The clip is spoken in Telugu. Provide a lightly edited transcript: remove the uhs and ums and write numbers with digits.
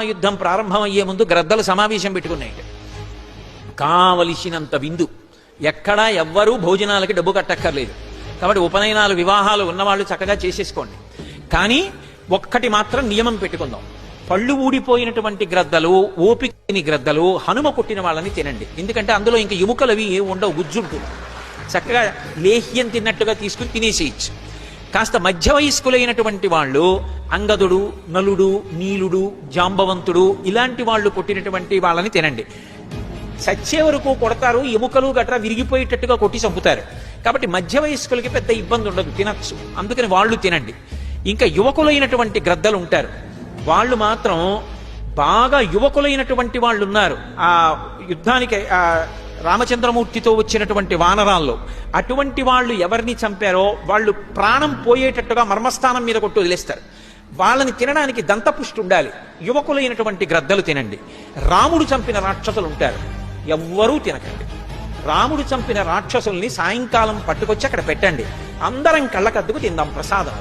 యుద్ధం ప్రారంభమయ్యే ముందు గ్రద్దలు సమావేశం పెట్టుకున్నాయి. కావలసినంత విందు, ఎక్కడా ఎవ్వరూ భోజనాలకి డబ్బు కట్టక్కర్లేదు. కాబట్టి ఉపనయనాలు వివాహాలు ఉన్నవాళ్ళు చక్కగా చేసేసుకోండి. కానీ ఒక్కటి మాత్రం నియమం పెట్టుకుందాం. పళ్ళు ఊడిపోయినటువంటి గ్రద్దలు, ఓపికని గ్రద్దలు, హనుమ కొట్టిన వాళ్ళని తినండి. ఎందుకంటే అందులో ఇంకా ఎముకలు అవి ఉండవు, గుజ్జుంటుంది. చక్కగా లేహ్యం తిన్నట్టుగా తీసుకుని తినేసేయచ్చు. కాస్త మధ్య వయస్కులైనటువంటి వాళ్ళు అంగదుడు, నలుడు, నీలుడు, జాంబవంతుడు ఇలాంటి వాళ్ళు కొట్టినటువంటి వాళ్ళని తినండి. చచ్చే వరకు కొడతారు, ఎముకలు గట్రా విరిగిపోయేటట్టుగా కొట్టి చంపుతారు. కాబట్టి మధ్య వయస్కులకి పెద్ద ఇబ్బంది ఉండదు, తినచ్చు. అందుకని వాళ్ళు తినండి. ఇంకా యువకులైనటువంటి గ్రద్దలు ఉంటారు, వాళ్ళు మాత్రం బాగా యువకులైనటువంటి వాళ్ళు ఉన్నారు. ఆ యుద్ధానికి రామచంద్రమూర్తితో వచ్చినటువంటి వానరాల్లో అటువంటి వాళ్ళు ఎవరిని చంపారో వాళ్ళు ప్రాణం పోయేటట్టుగా మర్మస్థానం మీద కొట్టి వదిలేస్తారు. వాళ్ళని తినడానికి దంతపుష్టి ఉండాలి. యువకులైనటువంటి గ్రద్దలు తినండి. రాముడు చంపిన రాక్షసులు ఉంటారు, ఎవ్వరూ తినకండి. రాముడు చంపిన రాక్షసుల్ని సాయంకాలం పట్టుకొచ్చి అక్కడ పెట్టండి, అందరం కళ్ళకద్దుకు తిందాం ప్రసాదం.